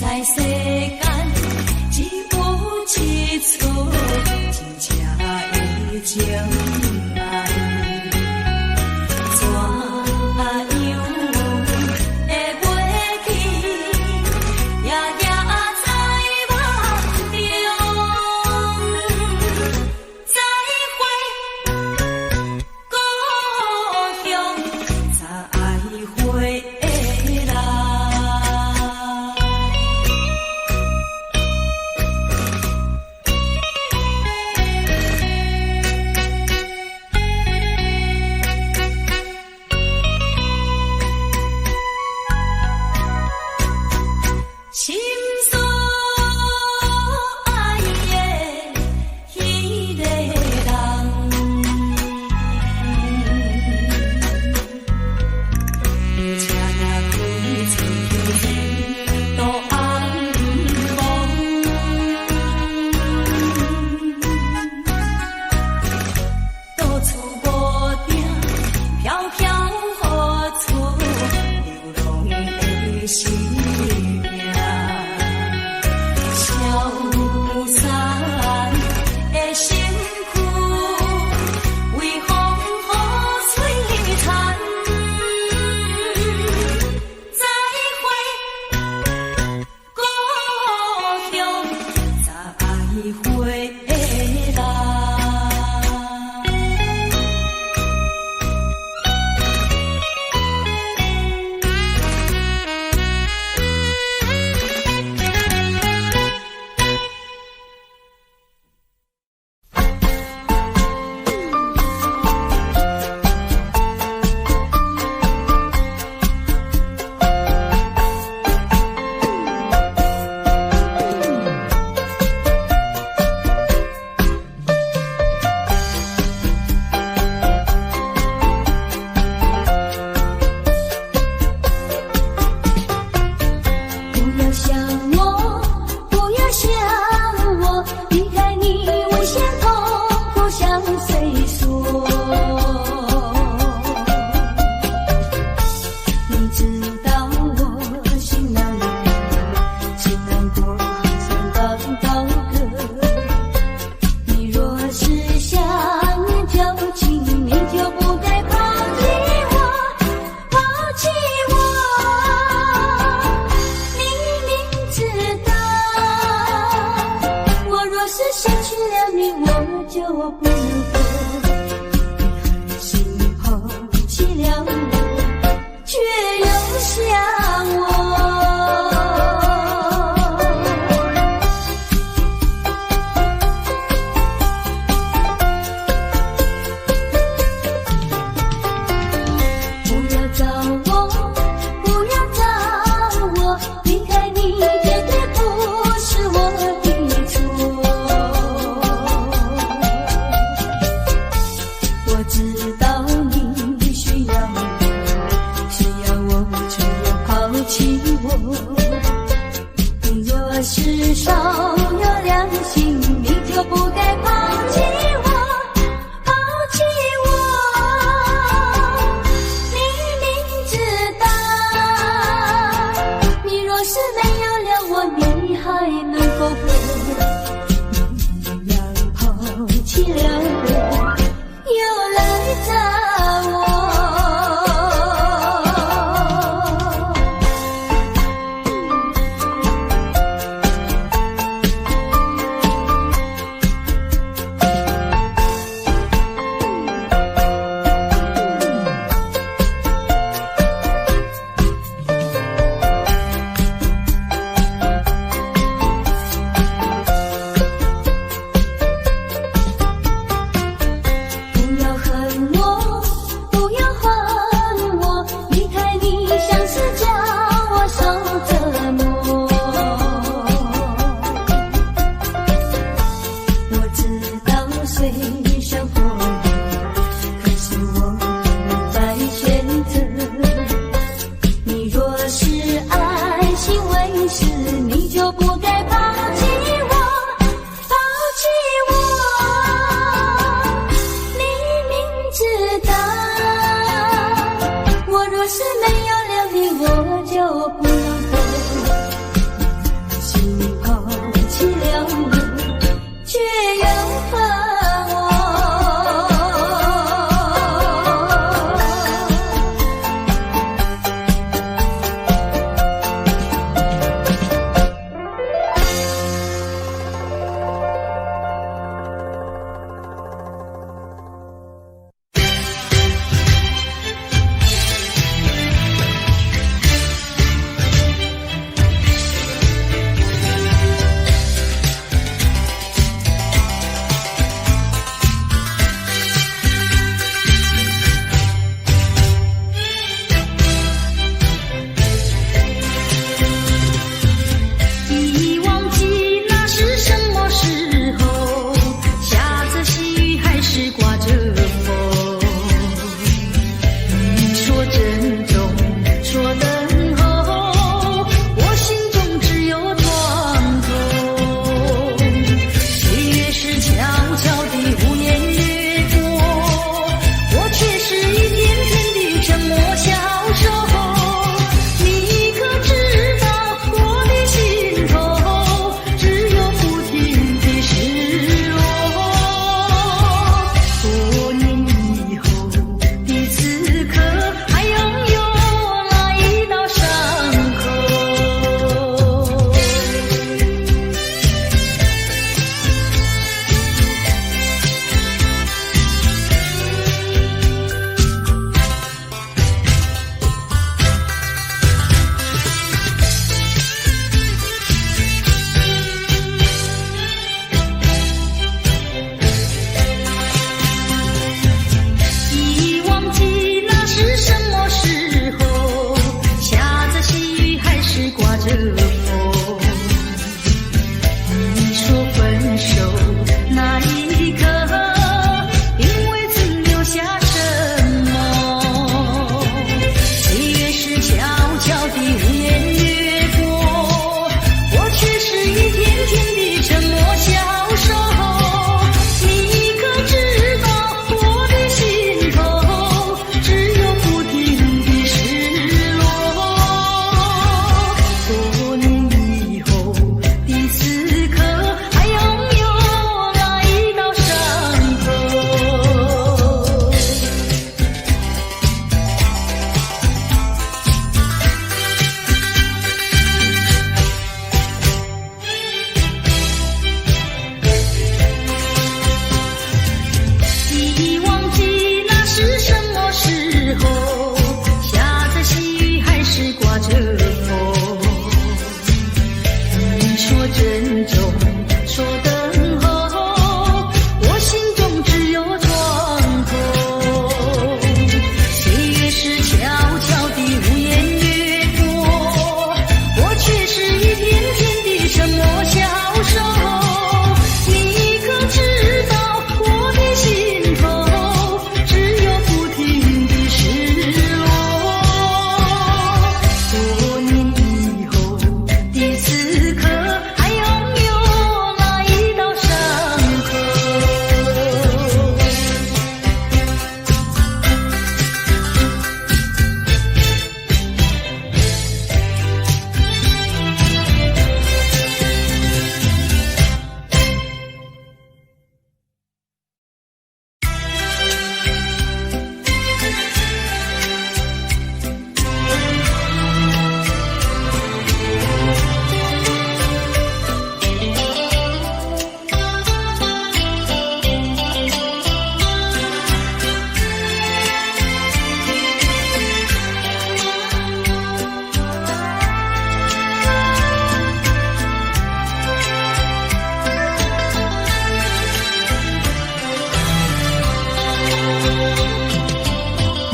在世间只有一次真正的情爱，怎样会过去，夜夜在梦中。再会，故乡，再会。若是没有了你，我就不能活。手，你可知道我的心头只有不停的失落。多年以后的此刻，还拥有那一道伤口。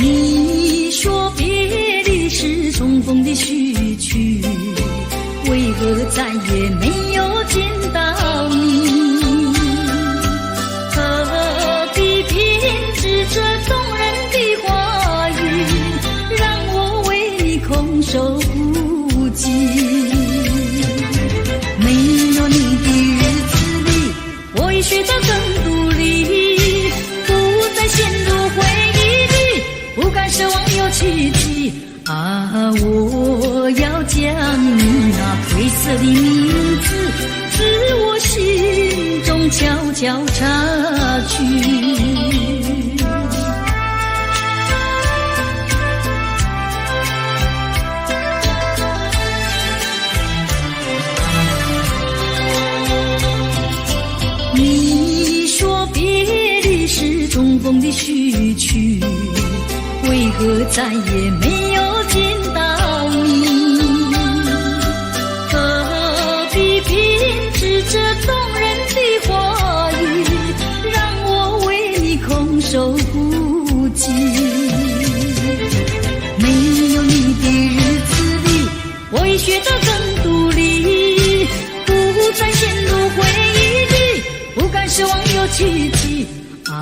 你说别离是重逢的序曲，为何再也没有见到你？何必偏执这动人的话语，让我为你空守不及？没有你的日子里，我已学得更独立，不再陷入回忆里，不敢奢望有奇迹啊！我要将你那褪色的名字，自我心中悄悄擦去。你说别离是重逢的序曲，为何再也没有见到你？何必偏执这动人的话语，让我为你空守不及？没有你的日子里，我已学得更独立，不再陷入回忆里，不敢奢望有奇迹啊！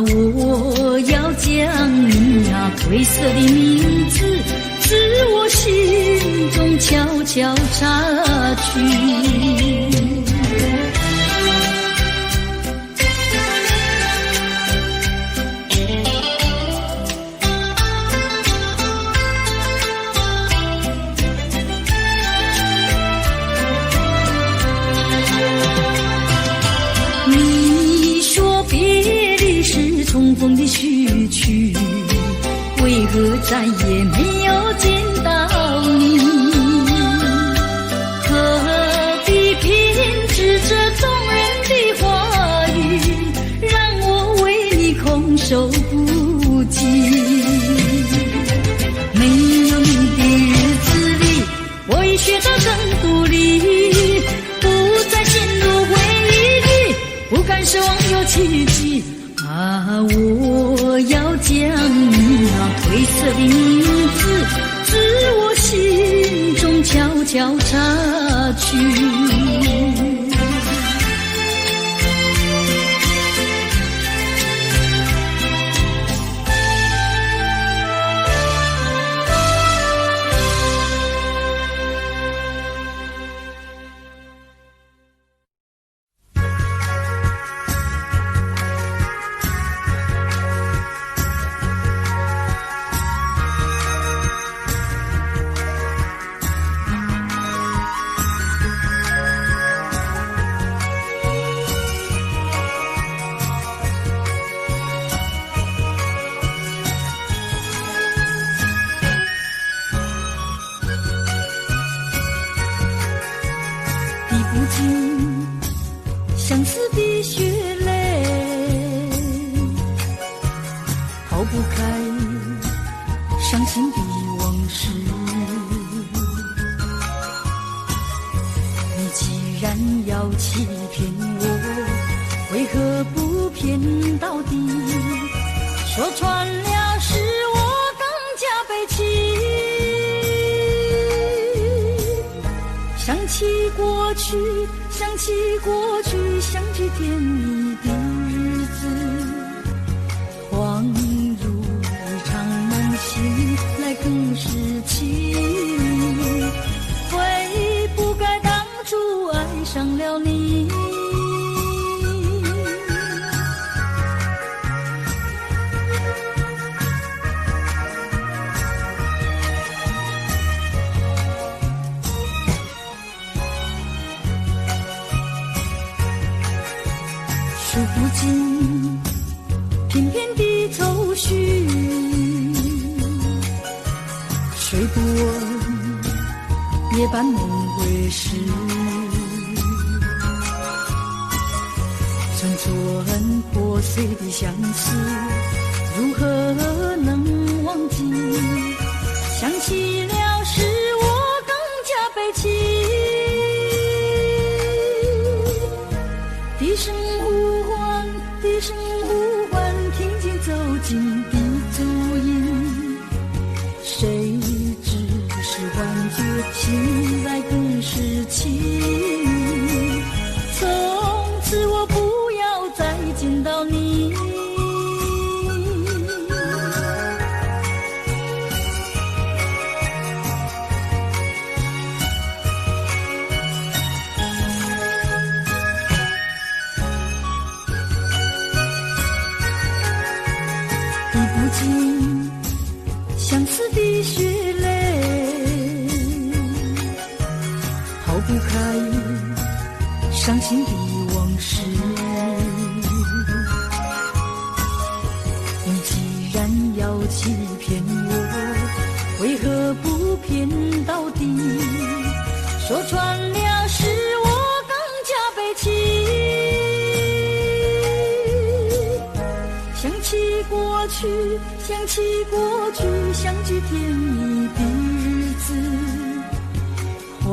我要将你那褪色的名字，自我心中悄悄擦去。你说别离是重逢的序曲，为何再也没有见到你？何必偏执这动人的话语，让我为你空守不及？没有你的日子里，我已学得更独立，不再陷入回忆里，不敢奢望有奇迹啊！我要将你那褪色的名字，自我心中悄悄擦去。相思的血泪，抛不开伤心的往事。你既然要欺骗我，为何不骗到底？说穿了是我更加悲戚。想起起过去，想起过去相聚甜蜜的日子，恍如一场梦醒来更是凄迷，悔不该当初爱上了你。数不尽片片的愁绪，睡不稳夜半梦回时，寸寸破碎的相思，如何能忘记？想起了时我更加悲戚，低声呼唤，低声呼唤，听见走近的足音，谁知是幻觉，醒来更是情。从此我不要再见到你。相思的血泪，抛不开伤心的往事。你既然要欺骗我，为何不骗到底？说穿了是我更加悲戚。想起过去，想起过去相聚甜蜜的日子，恍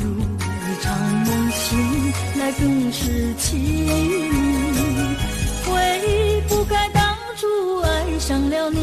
如一场梦醒来更是凄迷，悔不该当初爱上了你。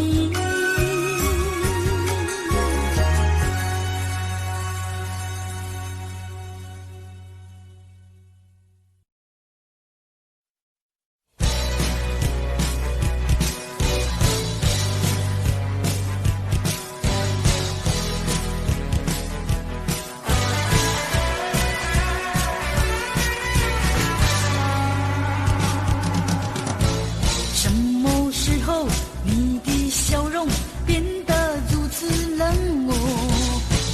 你的笑容变得如此冷漠，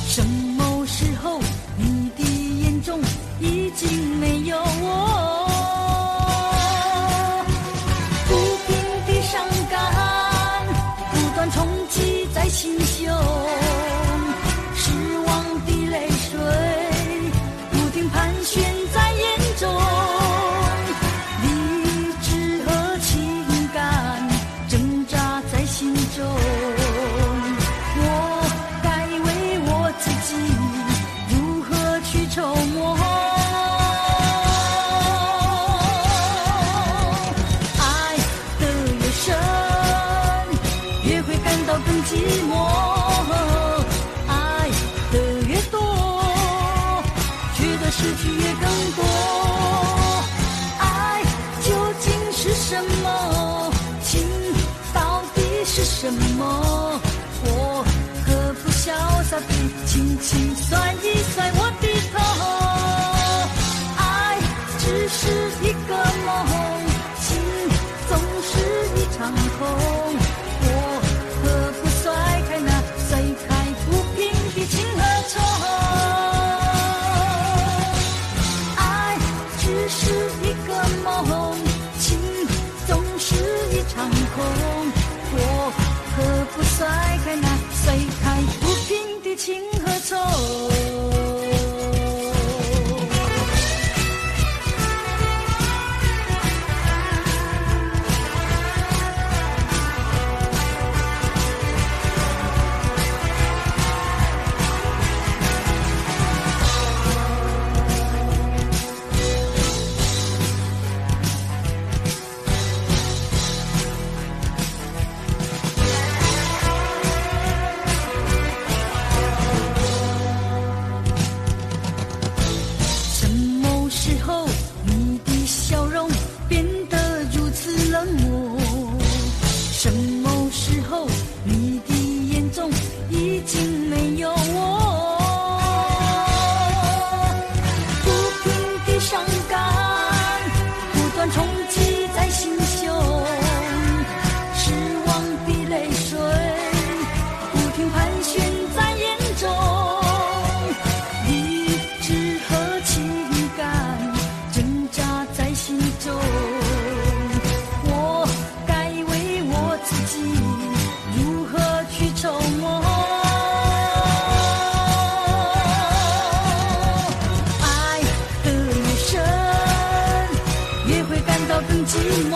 什么时候你的眼中已经没有我？不平的伤感不断冲击在心胸，失望的泪水不停盘旋在眼中。我该为我自己如何去筹谋？爱得越深，越会感到更寂寞；爱得越多，觉得失去越更多。爱究竟是什么？情是什么？我何不潇洒地轻轻甩一甩我的头？爱只是一个梦，情总是一场空。我何不甩开那甩开不平的情和愁？爱只是一个梦，情总是一场空。我何不甩开那甩开不平的情和愁？时候你的笑容变得如此冷漠？什么时候你的眼中已经没有我？不停的伤感不断冲击在心胸，失望的泪水不停盘旋在眼中，理智和情感挣扎在心中，我该为我自己如何去筹谋？爱得越深，越会感到更寂寞；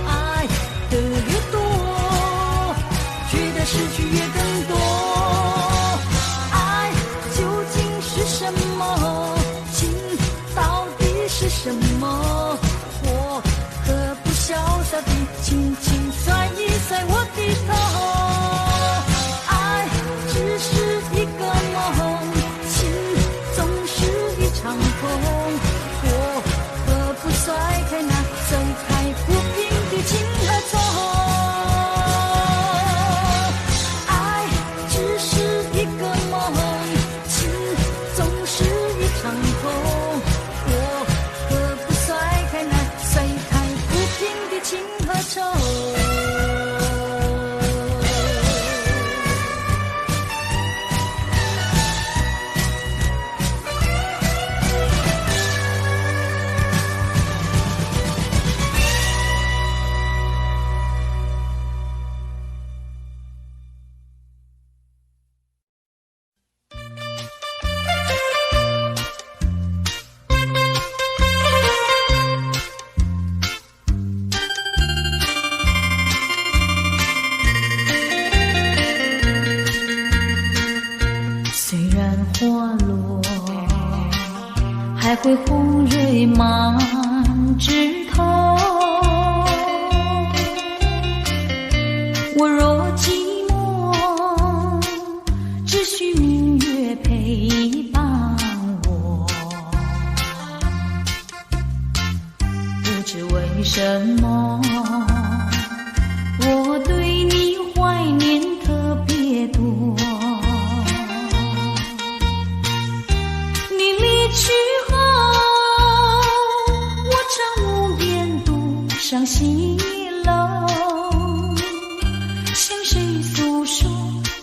爱得越多，觉得失去越更多。爱究竟是什么？情到底是什么？我何不潇洒地轻轻甩一甩我的头？爱只是一个梦，情总是一场空。我何不甩开那甩开不平的情和痛？爱只是一个梦，情总是一场空。我何不甩开那甩开不平的情和愁？虽然花落，还会红蕊满枝头。我若寂寞，只需明月陪伴我。不知为什么，我对你怀念特别多。去后，我常无言独上西楼，向谁诉说？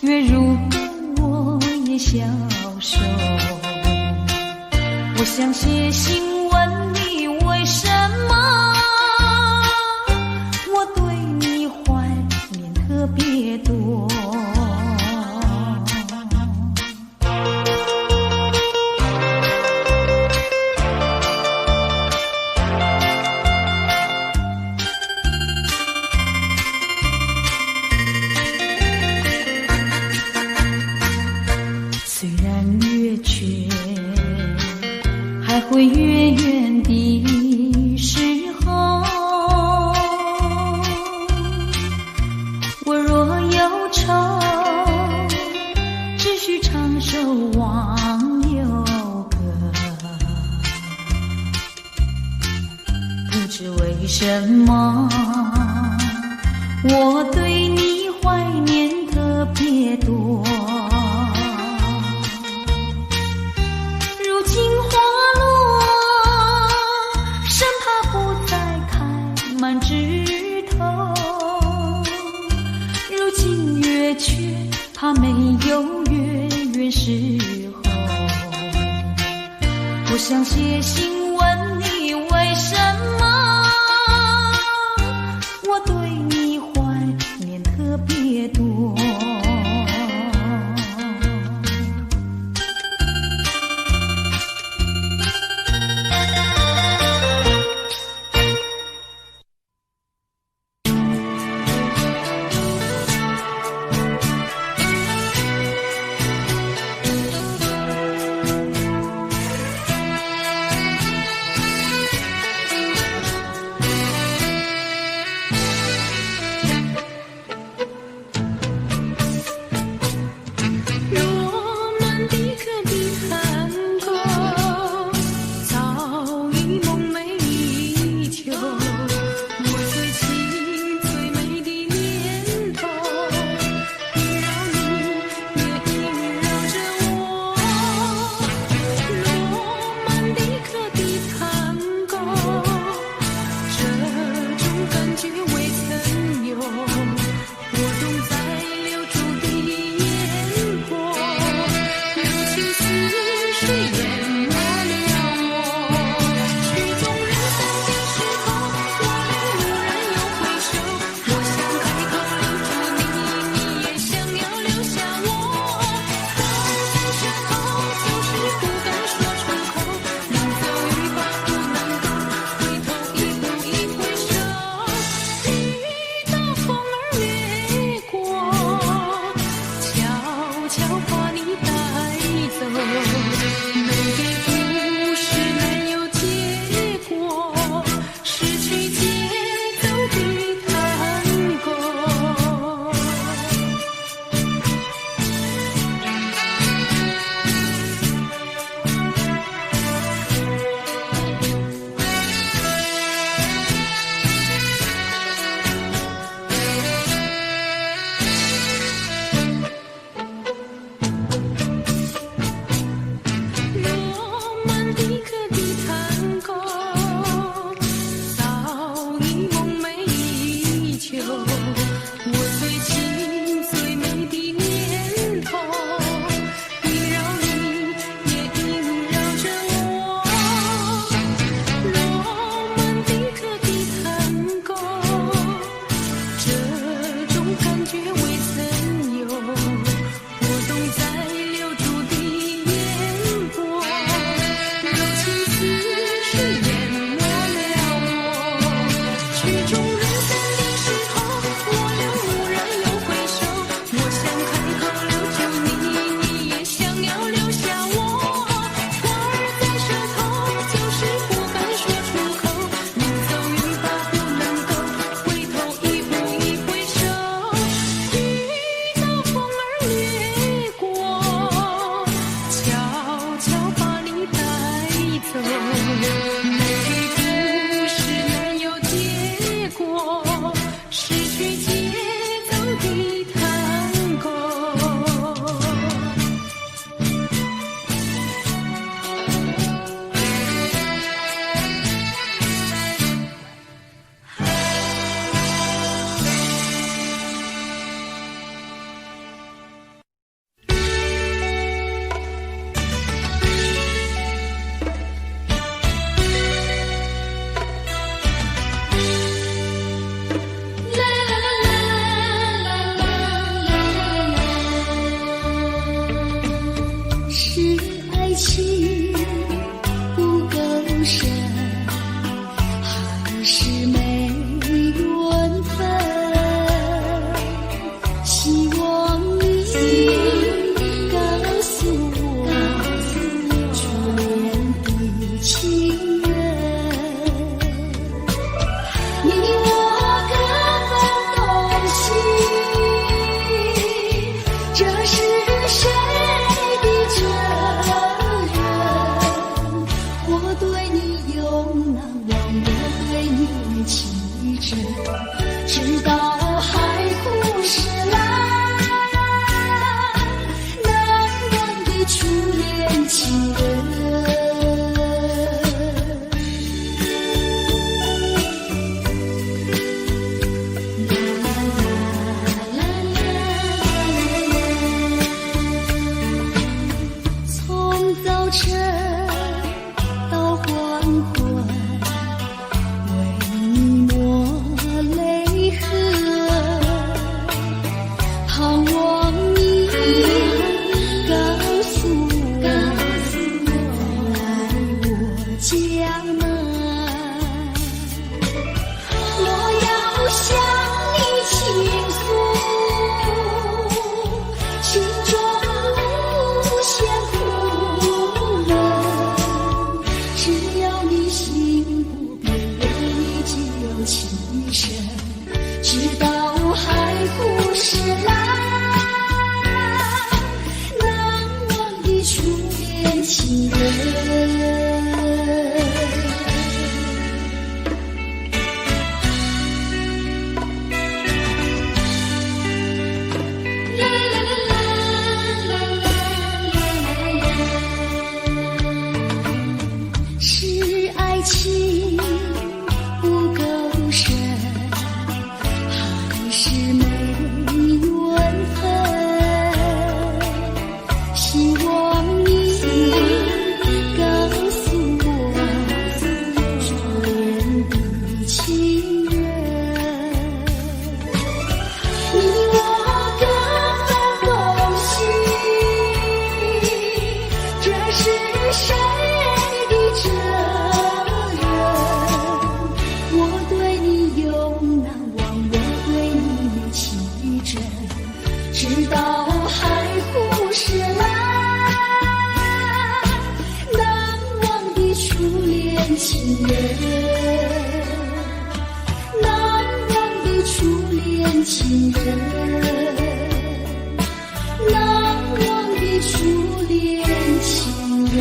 月如歌，我也消瘦。我想写信问你，为什么我对你怀念特别多？会越远的时候，我若忧愁，只需唱首忘忧歌。不知为什么，我对你怀念特别多。如今花满枝头，如今月缺，它没有月圆时候。我想写信问你，为什么我对你怀念特别多？为你抹泪痕。情人，难忘的初恋情人，难忘的初恋情人。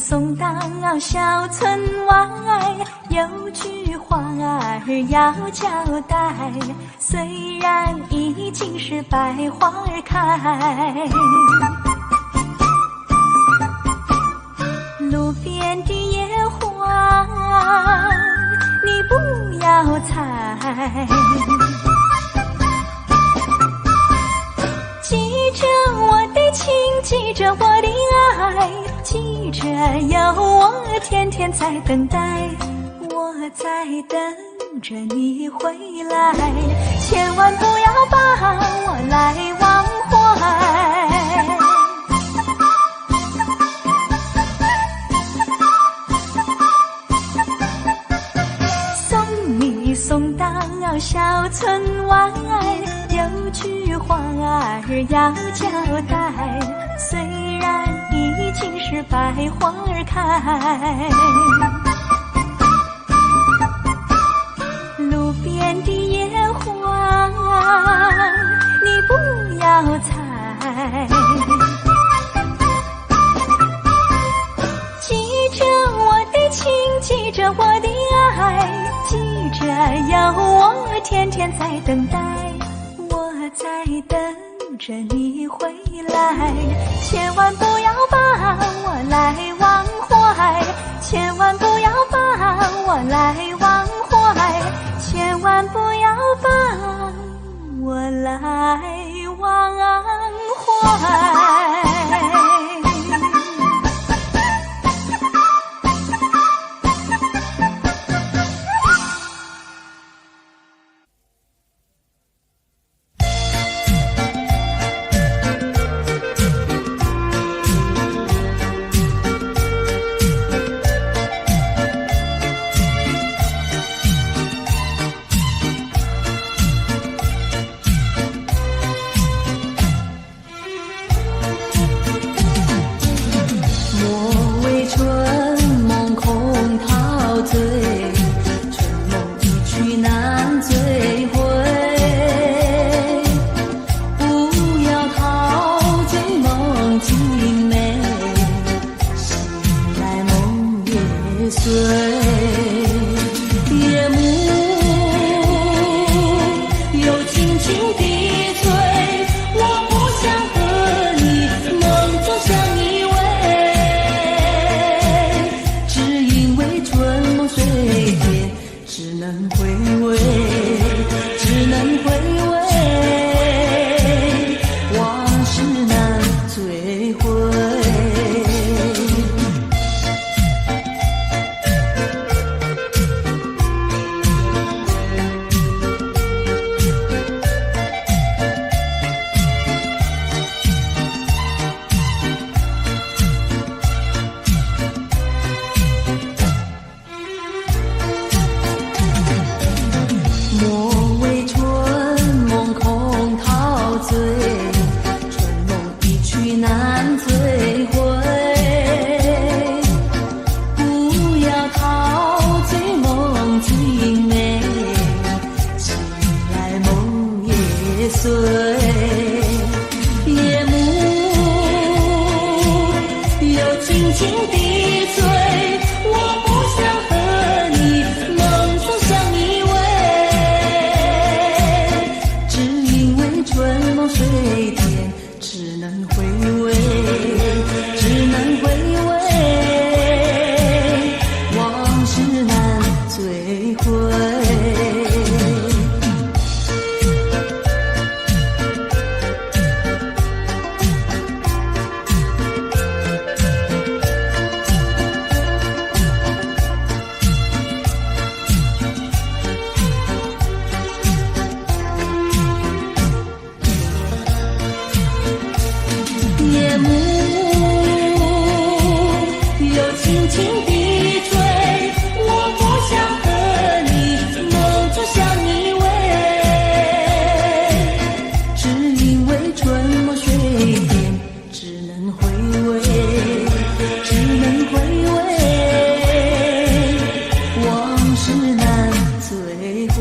送到小村外，有句话儿要交代，虽然已经是百花儿开，路边的野花你不要采，记着我的情，记着我的爱，记着有我天天在等待，我在等着你回来，千万不要把我来忘怀。送你送到小村外，有句话儿要交代，虽然已经是百花儿开，路边的野花你不要采，记着我的情，记着我的爱，记着有我天天在等待，我在等着你回来，千万不要把我来忘怀，千万不要把我来忘怀，千万不要把我来忘怀。夜幕味，只能回味，往事难追回。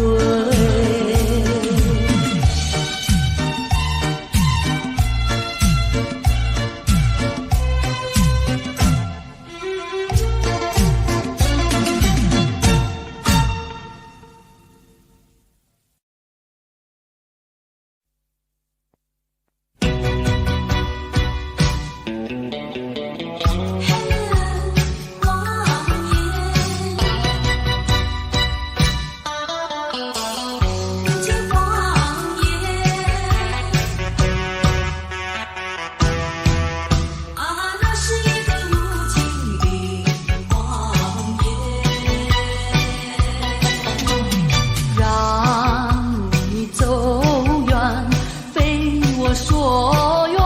所愿，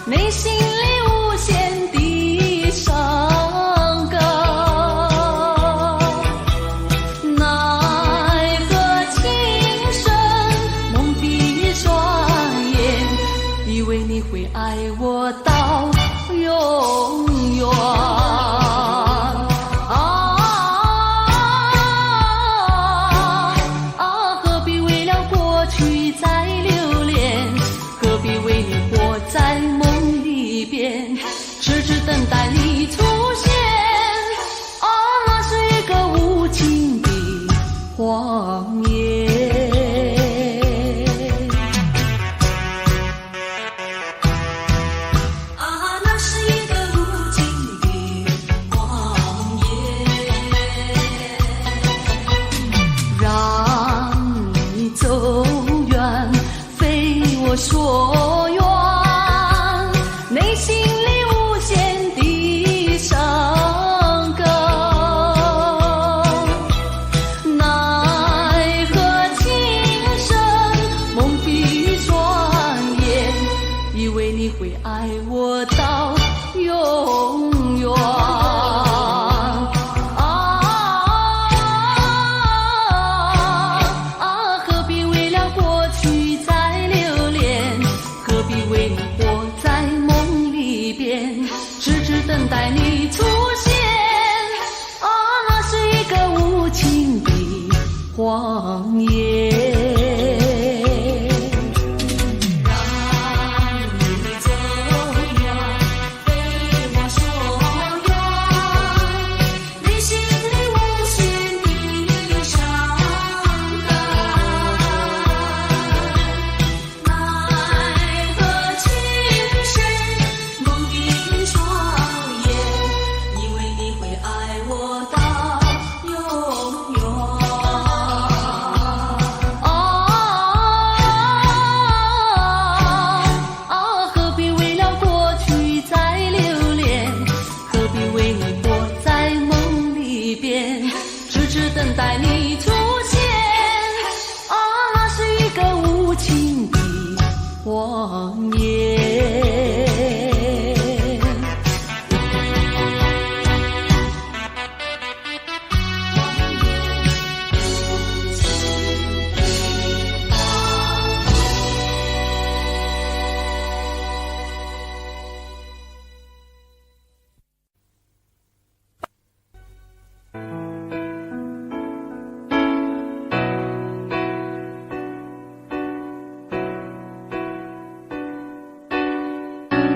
内心里无限的伤感，奈何情深蒙蔽双眼，以为你会爱我到永远。等待你出现，啊，那是一个无情的谎言。等待你出现，啊，那是一个无情的谎言。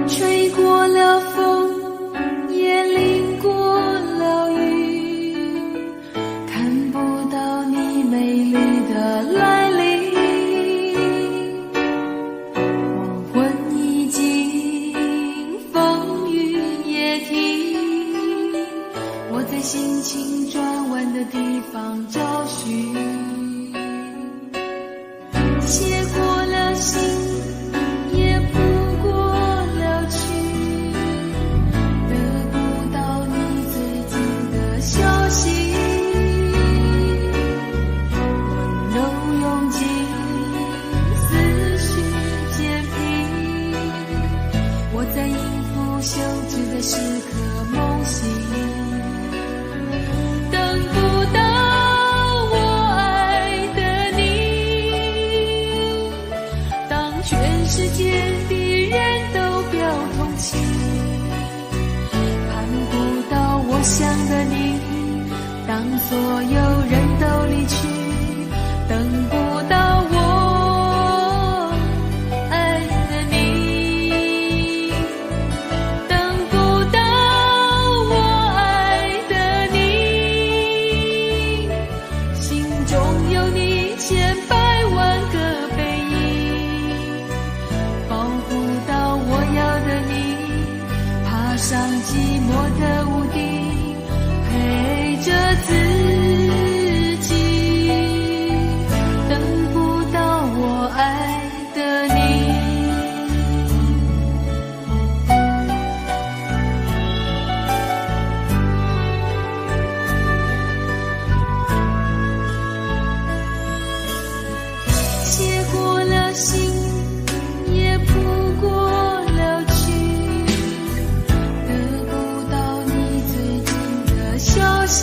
吹过了风，也淋过了雨，看不到你美丽的来临。黄昏已经，风雨也停，我在心情转弯的地方找寻，写过了信，也不休止的时刻梦醒，等不到我爱的你。当全世界的人都表同情，起，看不到我想的你，当所有人都离去，等不到我爱的你，等不到我爱的你，心中有你千百万个背影，保不到我要的你，爬上寂寞的屋顶，陪着自己，等不到我爱的你。写过了信，也谱过了曲，得不到你最近的消息，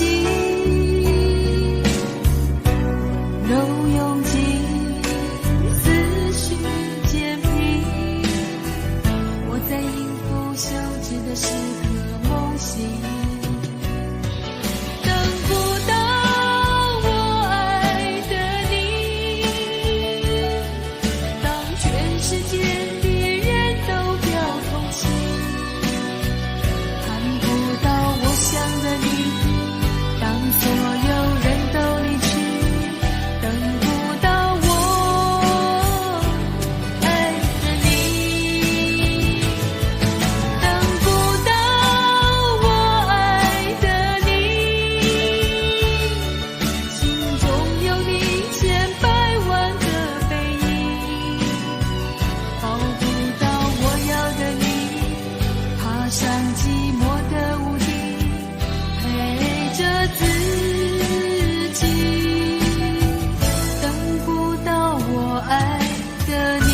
都用尽思绪煎皮，我在应付休止的时刻梦醒，等不到我爱的你，当全世界的人都表同情，看不到我想的你，当所有人都离去，等不到我爱的你，等不到我爱的你，心中有你千百万个背影，保不到我要的你，爬上寂寞的屋顶，陪着自己，等不到我爱的你。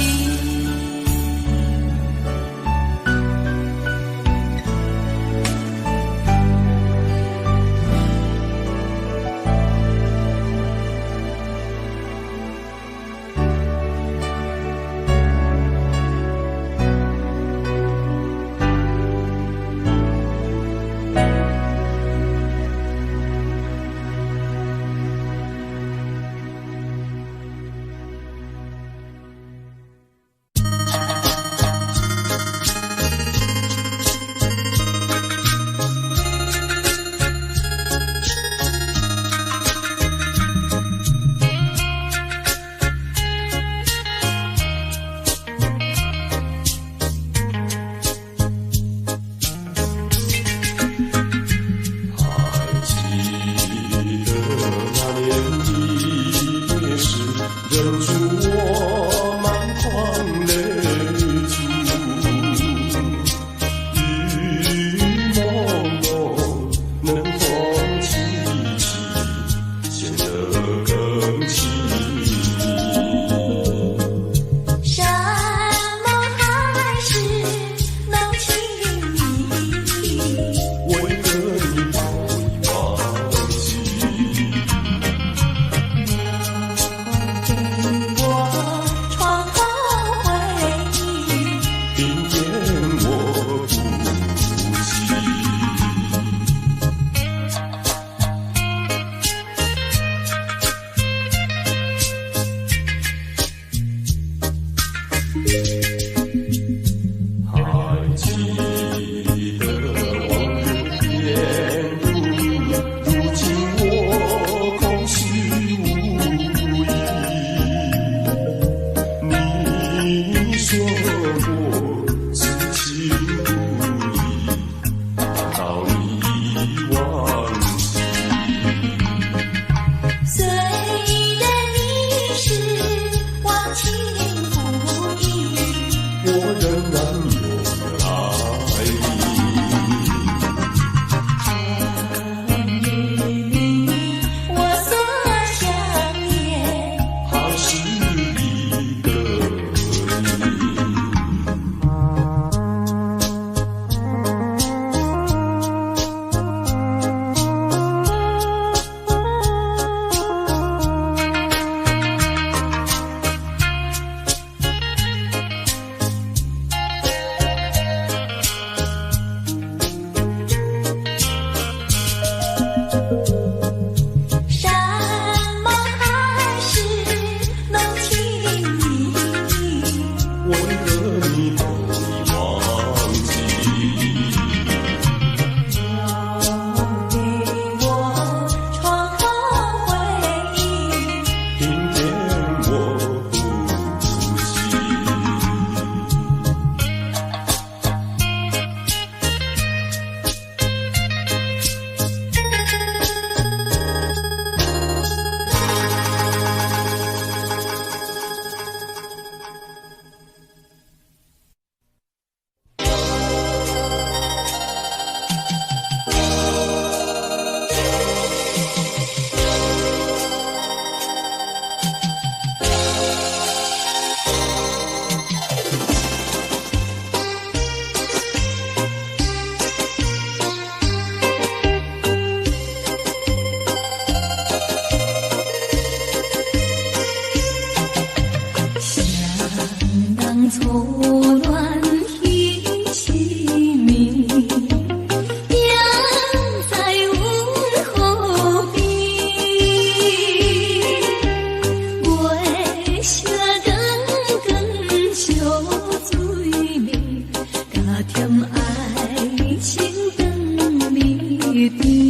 点爱情等你甜。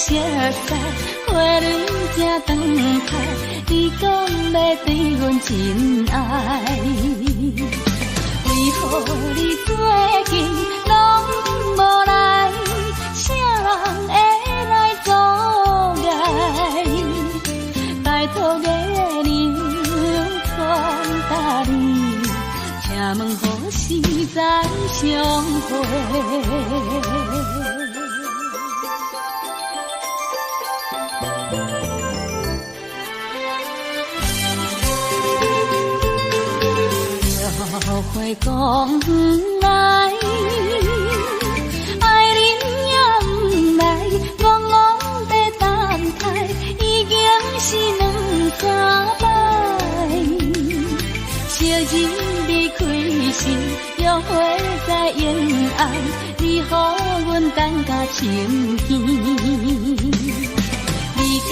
熟悉，花蕊正长开，你讲要对阮真爱，为何你最近拢无来？啥人会来阻碍？拜托月亮传达你，请问何时再相会？后悔讲不来，爱你也不来，戆戆在等待，已经是两三摆。昔日离开时，又会再恩爱，你予阮等甲深见，你敢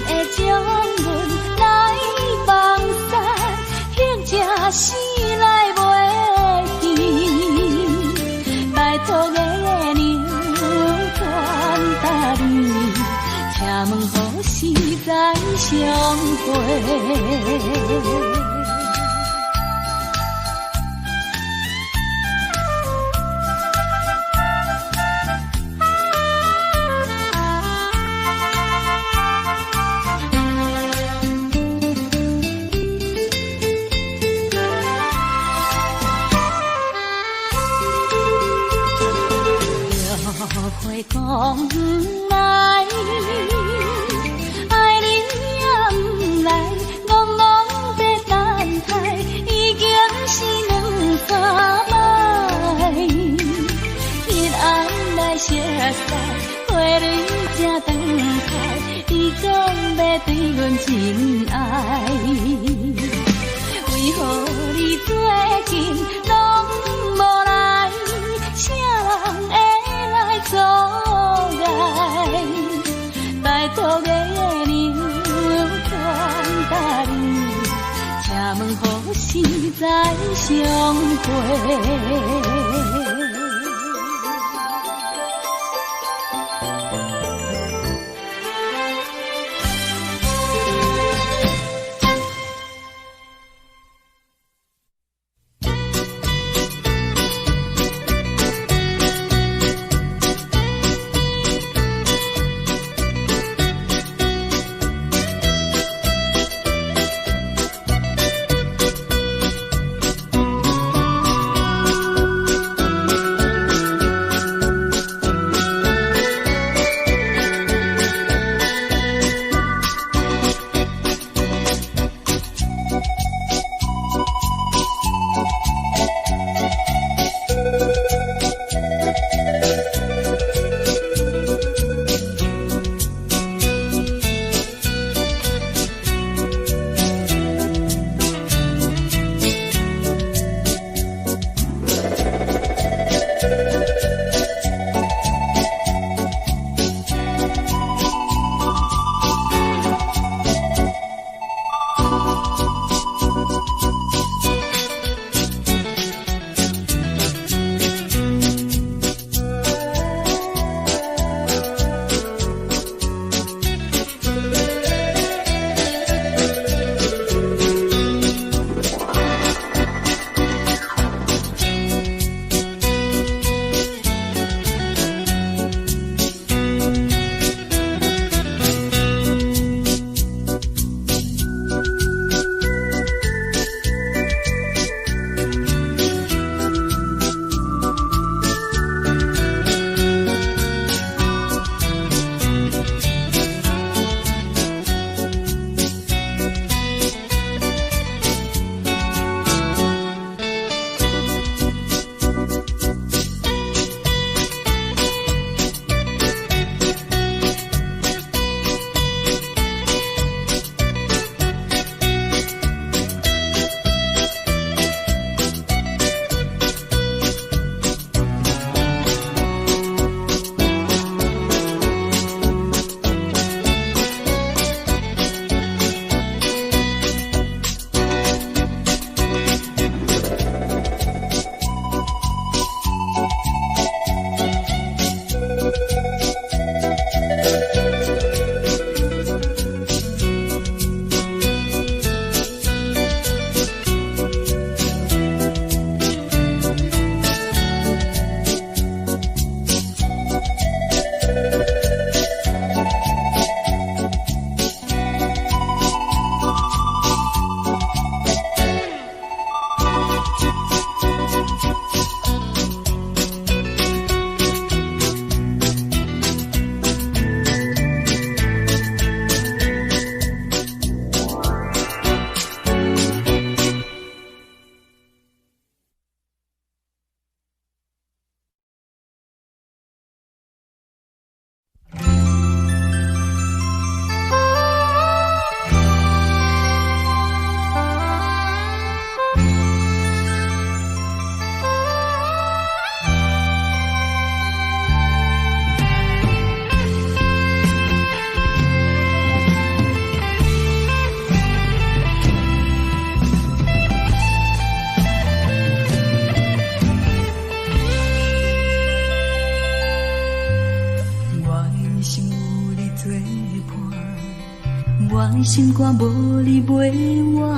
会将阮来放散？或者是来袂记，拜托月亮传达你，请问何时再相会？会讲不来，爱你也不来，戆戆在等待，已经是两三摆。彼暗来熟悉，花蕊正长开，你讲要对阮真爱，为何你最近拢无来？啥人会阻碍？拜托月亮传达你，请问何时再相会？的心肝无你袂我，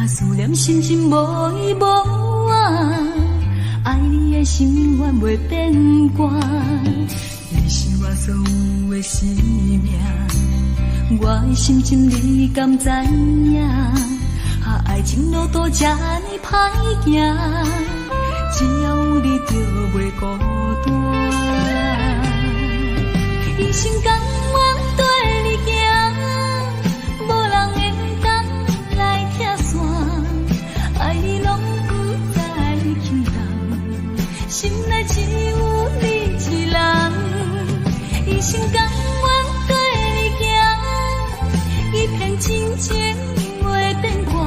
思念深深无依无我，爱你的心愿袂变卦，你是我所有的生命，我的心情你敢知影？爱情路途这呢歹行，只要有你就袂孤单。一生甘愿跟你行，无人会当来拆散，爱你拢不再轻重，心内只有你一人。一生甘愿跟你行，一片真情袂变卦，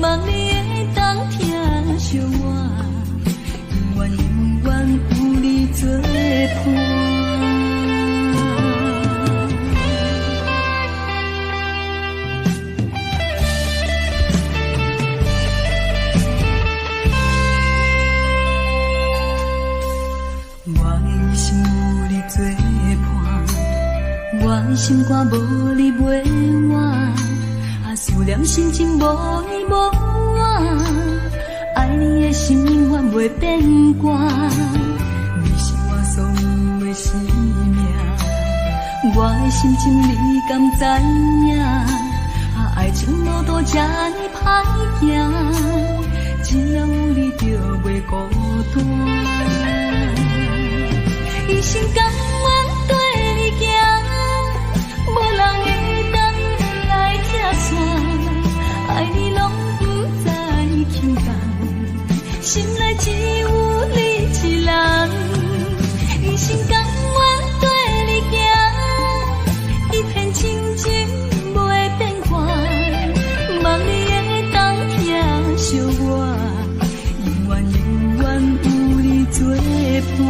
望你会当听惜我，永远永远有你作伴。我的心肝无你袂我，思念深情无依无我，爱你的心永远袂变卦，你是我所有的生命，我的心情你敢知影？爱情路途这呢歹行，只要有你就袂孤单。一生甘愿跟你行，无人会当来拆散，爱你拢不再轻重，心内只有你一人。一生甘愿跟你行，一片真情袂变卦，望你会当听惜我，永远永远有你作伴。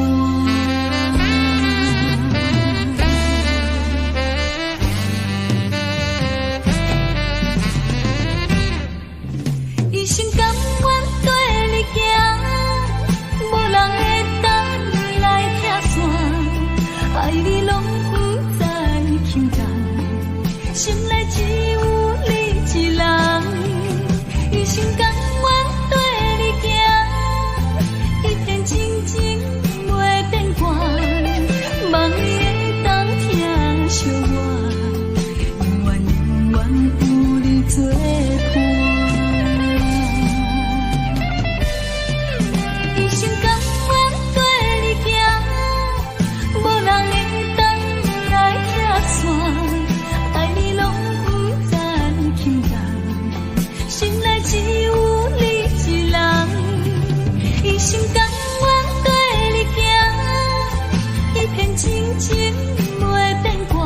爱你拢不再轻重，心内只有你一人。一生甘愿跟你行，一片真情袂变卦，望你会当听惜我，永远永远有你作伴。一生甘愿跟你行，无人爱你拢不再轻重，心内只有你一人。一生甘愿跟你行，一片真情袂变卦，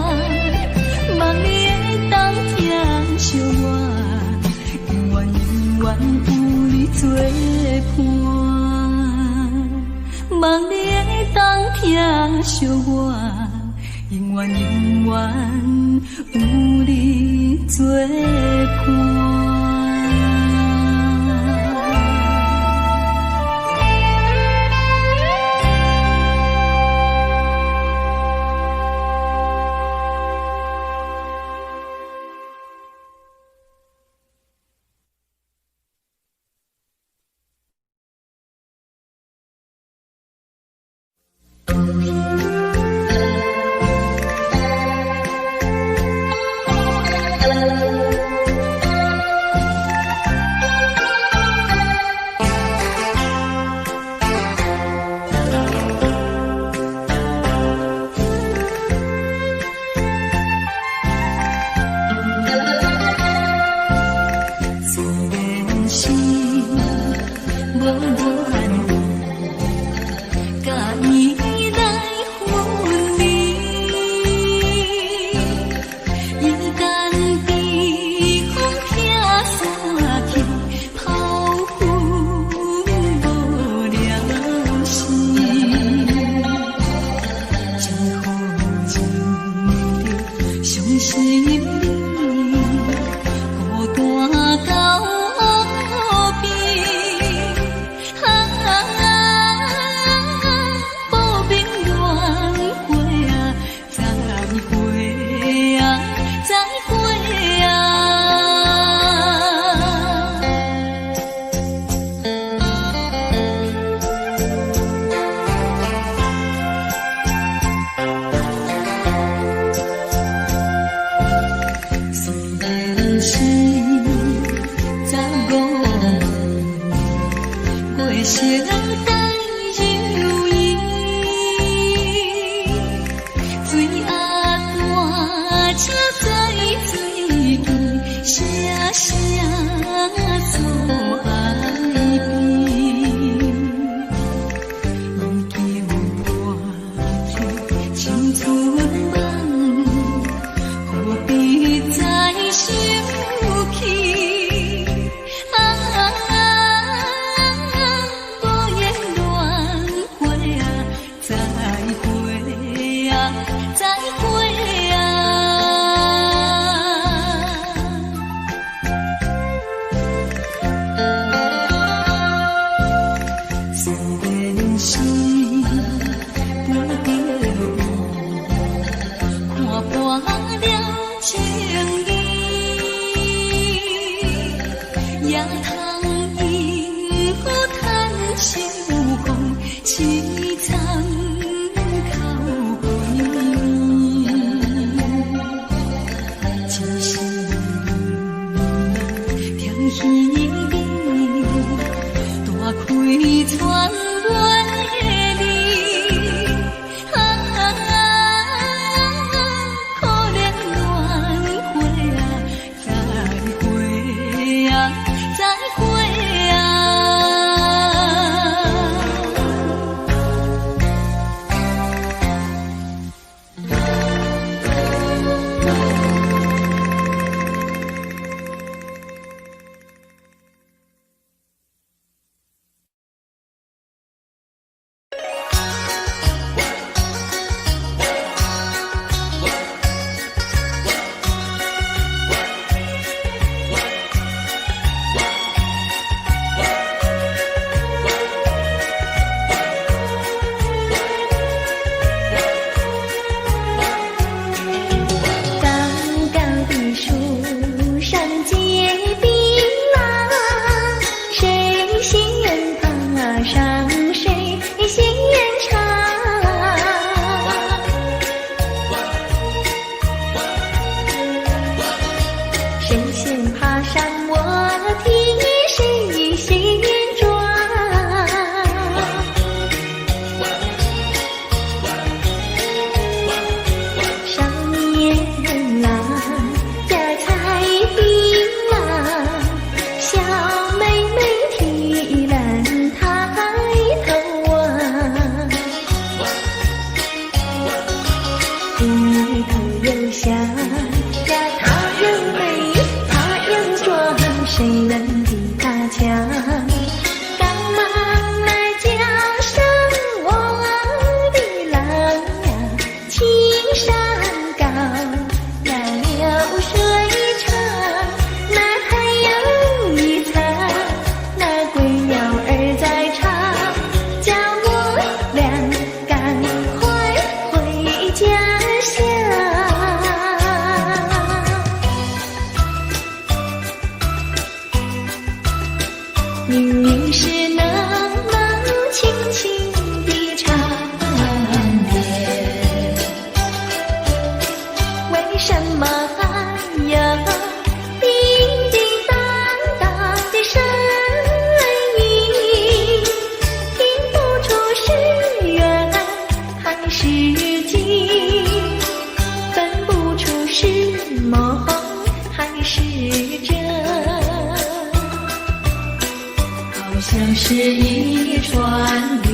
望你会当听惜我，永远永远有你作伴。望你会当听惜我，永远永远有你作伴。戏，大开窗阮的你，可怜恋花啊，再会啊，再会啊。明明是那么轻轻的缠绵，为什么还有叮叮当当的声音？听不出是缘还是境，分不出是梦还是真。像是一串铃，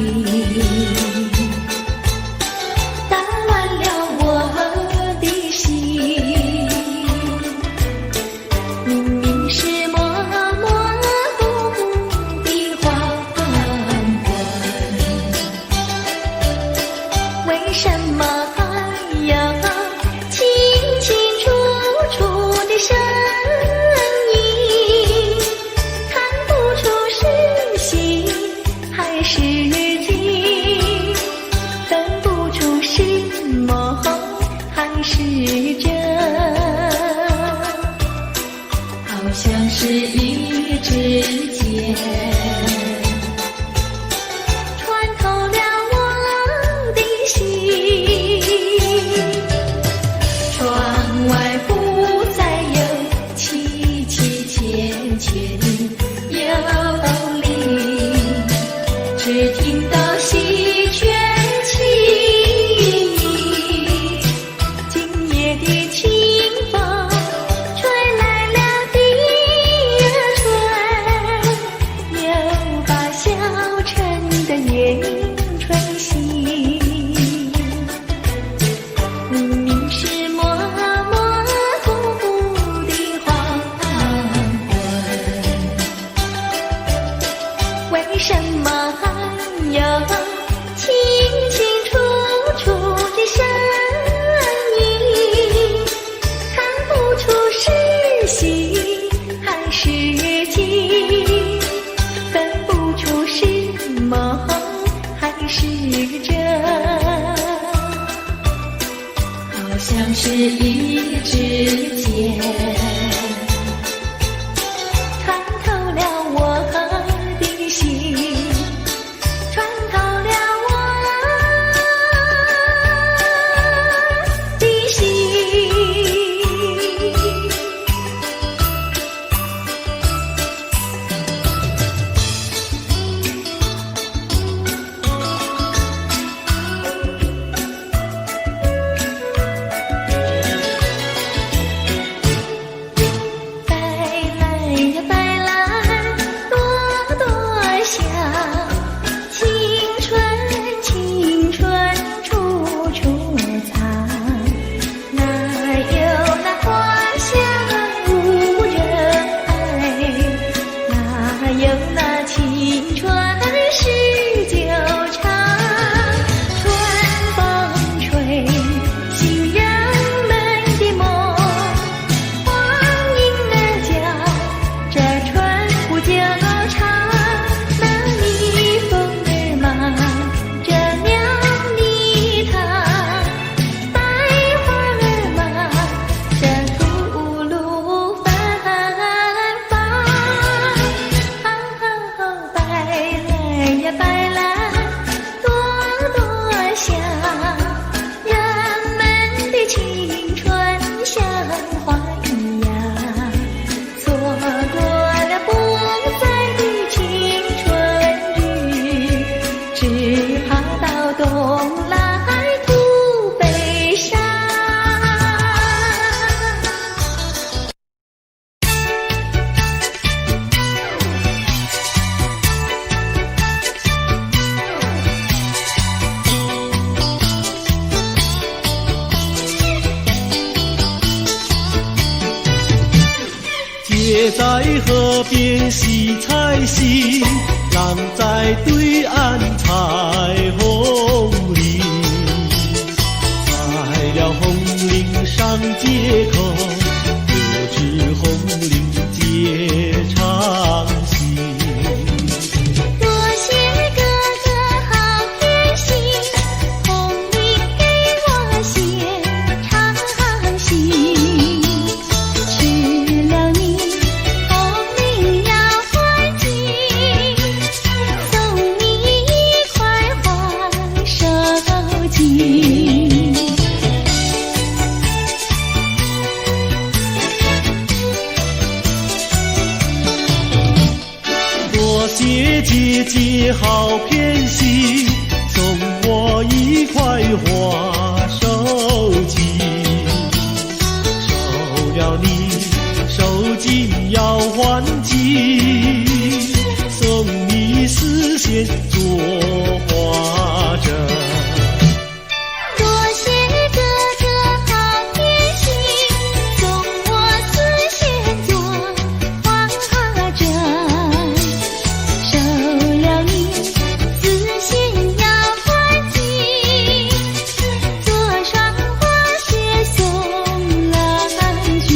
打乱了我的心。明明是模模糊糊的黄昏，为什么还有清清楚楚的声音？看不出是还是境，分不出是梦还是真，好像是一支箭穿透了我的心。窗外不再有凄凄切切的幽灵，只听到西泉起，今夜的清风吹来了第二春，又把小城的夜莺吹醒。明明是模模糊糊的黄昏，为什么有清清楚楚的声音？看不出是喜还是惊，分不出是梦还是真，好像是一支箭穿透了我的心，穿透了我的心。河边洗菜洗，浪在对岸彩虹里，在了红岭上街口，留至红岭结长情。多谢哥哥好偏心，红领给我写长信。吃了你，红领要还金，送你一块黄手巾。多谢姐姐好偏心，送我一块花手巾。收了你手巾要还金，送你丝线做花针。多谢哥哥好偏心，送我丝线做花针。收了你，丝线要还金，做双花鞋送郎君。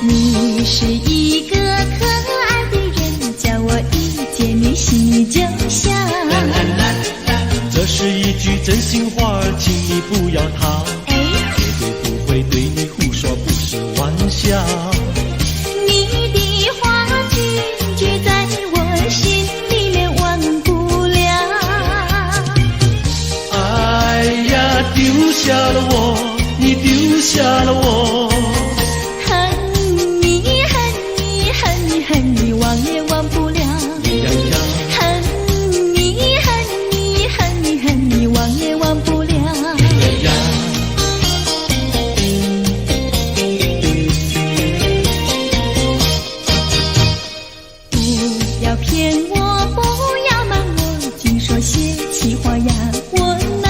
你是一个可爱的人，叫我一见你心就笑。这是一句真心话，请你不要逃，绝对不会对你胡说，不是玩笑。你的话句句在我心里面忘不了。哎呀，丢下了我，你丢下了我。恨你恨你恨你恨你忘也忘不了。恨你恨你恨你恨你忘也忘不了。不要骗我，不要瞒我，净说些气话呀我呐。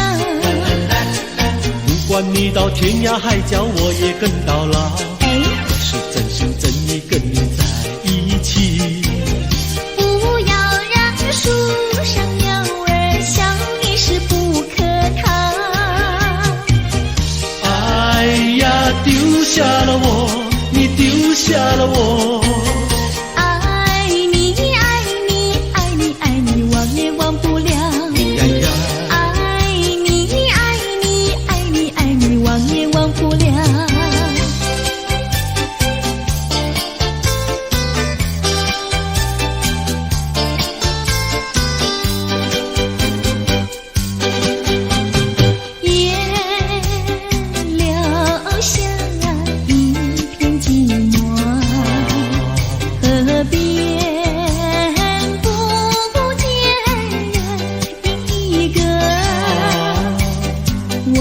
不管你到天涯海角，我也跟到老。我是真心真意跟你在一起。不要让树上鸟儿笑你是不可抗。哎呀，丢下了我，你丢下了我。爱你爱你爱你爱你忘也忘不了。爱你爱你爱你爱你忘也忘不了。也留下一片寂寞，河边不见人一个。我